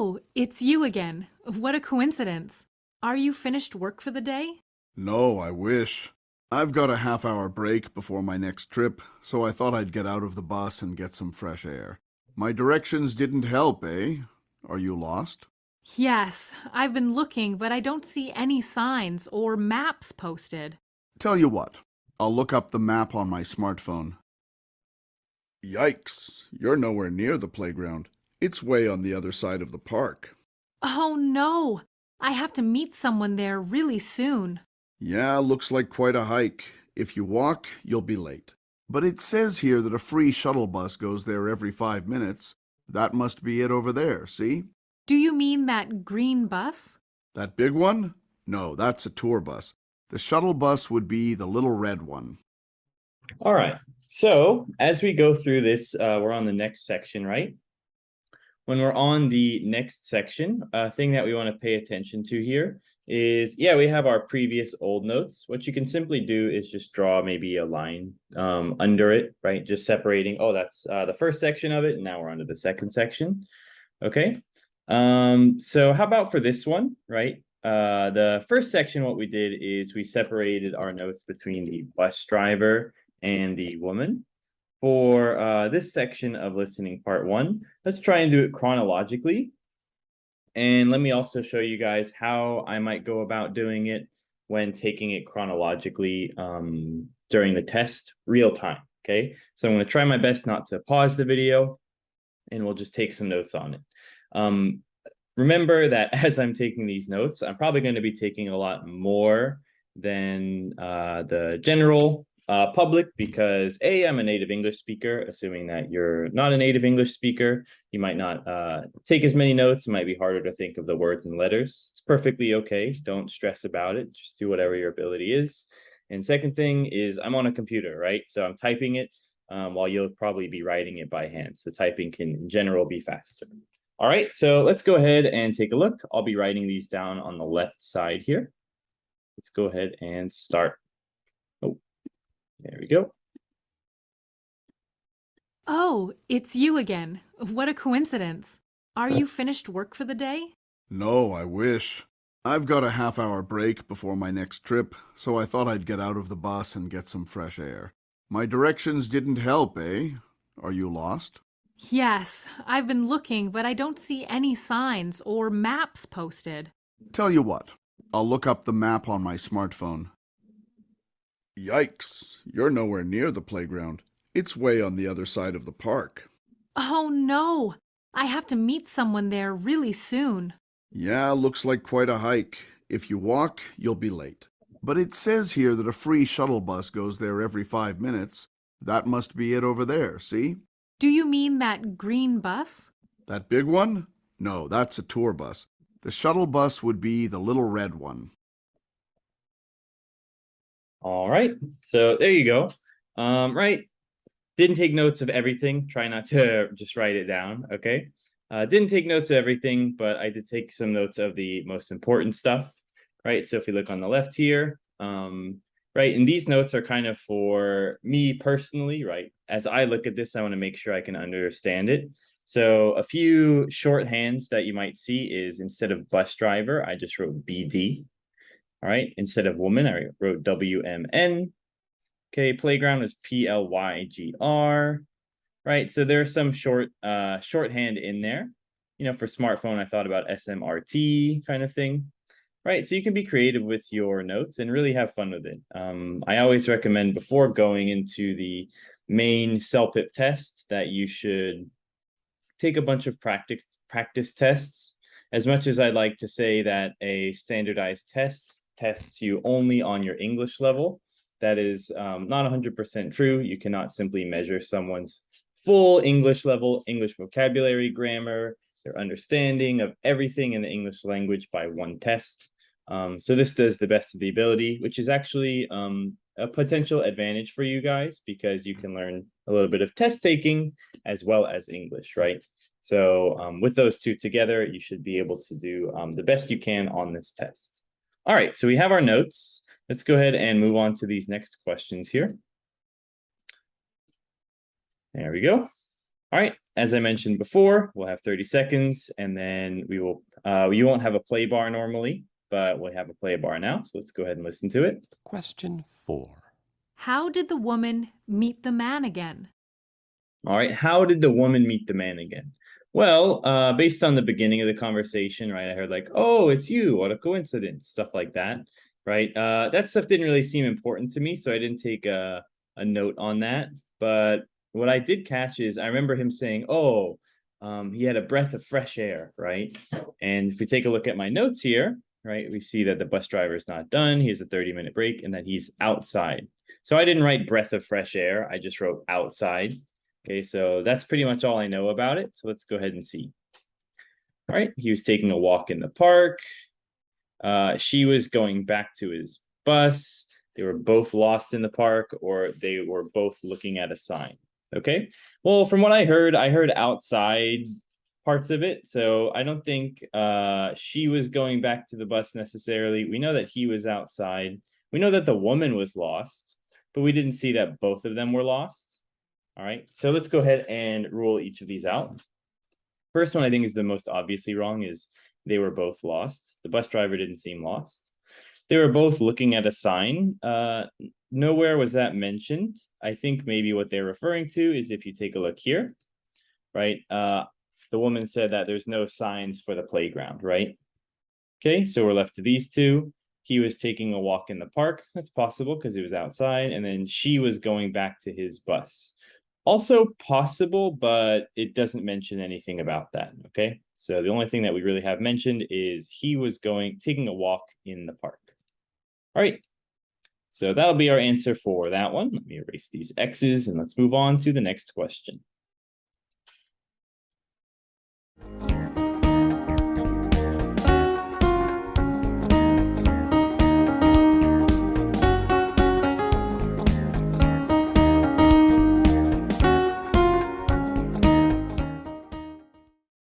Oh, it's you again. What a coincidence. Are you finished work for the day? No, I wish. I've got a half-hour break before my next trip, so I thought I'd get out of the bus and get some fresh air. My directions didn't help, eh? Are you lost? Yes, I've been looking, but I don't see any signs or maps posted. Tell you what, I'll look up the map on my smartphone. Yikes, you're nowhere near the playground. It's way on the other side of the park. Oh no, I have to meet someone there really soon. Yeah, looks like quite a hike. If you walk, you'll be late. But it says here that a free shuttle bus goes there every 5 minutes. That must be it over there, see? Do you mean that green bus? That big one? No, that's a tour bus. The shuttle bus would be the little red one. All right. So as we go through this, we're on the next section, right? When we're on the next section, a thing that we want to pay attention to here is, we have our previous old notes. What you can simply do is just draw maybe a line under it, right? Just separating, oh, that's the first section of it, and now we're on to the second section. Okay. So how about for this one, right? The first section, what we did is we separated our notes between the bus driver and the woman. For this section of listening part 1, let's try and do it chronologically. And let me also show you guys how I might go about doing it when taking it chronologically during the test real time. Okay, so I'm going to try my best not to pause the video, and we'll just take some notes on it. Remember that as I'm taking these notes, I'm probably going to be taking a lot more than the general public, because I'm a native English speaker. Assuming that you're not a native English speaker, you might not take as many notes. It might be harder to think of the words and letters. It's perfectly okay. Don't stress about it. Just do whatever your ability is. And second thing is, I'm on a computer, right? So I'm typing it while you'll probably be writing it by hand. So typing can in general be faster. All right, so let's go ahead and take a look. I'll be writing these down on the left side here. Let's go ahead and start. Oh, there we go. Oh, it's you again. What a coincidence. Are you finished work for the day? No, I wish. I've got a half-hour break before my next trip, so I thought I'd get out of the bus and get some fresh air. My directions didn't help, eh? Are you lost? Yes, I've been looking, but I don't see any signs or maps posted. Tell you what, I'll look up the map on my smartphone. Yikes, you're nowhere near the playground. It's way on the other side of the park. Oh no, I have to meet someone there really soon. Yeah, looks like quite a hike. If you walk, you'll be late. But it says here that a free shuttle bus goes there every 5 minutes. That must be it over there, see? Do you mean that green bus? That big one? No, that's a tour bus. The shuttle bus would be the little red one. All right, so there you go. Right, didn't take notes of everything. Try not to just write it down, okay? Didn't take notes of everything, but I did take some notes of the most important stuff, right? So if you look on the left here, right, and these notes are kind of for me personally, right? As I look at this, I want to make sure I can understand it. So a few shorthands that you might see is, instead of bus driver, I just wrote BD. All right, instead of woman, I wrote WMN. Okay, playground is PLYGR. Right, so there's some shorthand in there. You know, for smartphone, I thought about SMRT kind of thing. Right, so you can be creative with your notes and really have fun with it. I always recommend, before going into the main CELPIP test, that you should take a bunch of practice tests. As much as I'd like to say that a standardized test tests you only on your English level, that is not 100% true. You cannot simply measure someone's full English level, English vocabulary, grammar, their understanding of everything in the English language by one test. So this does the best of the ability, which is actually a potential advantage for you guys, because you can learn a little bit of test taking as well as English, right? So with those two together, you should be able to do the best you can on this test. All right, so we have our notes. Let's go ahead and move on to these next questions here. There we go. All right, as I mentioned before, we'll have 30 seconds and then we will, you won't have a play bar normally, but we'll have a play bar now. So let's go ahead and listen to it. Question 4. How did the woman meet the man again? All right, how did the woman meet the man again? Well, based on the beginning of the conversation, right, I heard like, oh, it's you, what a coincidence, stuff like that, right? That stuff didn't really seem important to me, so I didn't take a note on that. But what I did catch is I remember him saying, oh, he had a breath of fresh air, right? And if we take a look at my notes here, right, we see that the bus driver is not done, he has a 30-minute break, and that he's outside. So I didn't write breath of fresh air, I just wrote outside. Okay, so that's pretty much all I know about it. So let's go ahead and see. All right, he was taking a walk in the park. She was going back to his bus. They were both lost in the park, or they were both looking at a sign. Okay, well, from what I heard outside parts of it. So I don't think she was going back to the bus necessarily. We know that he was outside. We know that the woman was lost, but we didn't see that both of them were lost. All right, so let's go ahead and rule each of these out. First one I think is the most obviously wrong is they were both lost. The bus driver didn't seem lost. They were both looking at a sign. Nowhere was that mentioned. I think maybe what they're referring to is if you take a look here, right? The woman said that there's no signs for the playground, right? Okay, so we're left to these two. He was taking a walk in the park. That's possible because he was outside. And then she was going back to his bus. Also possible, but it doesn't mention anything about that, okay? So the only thing that we really have mentioned is he was taking a walk in the park. All right, so that'll be our answer for that one. Let me erase these X's and let's move on to the next question.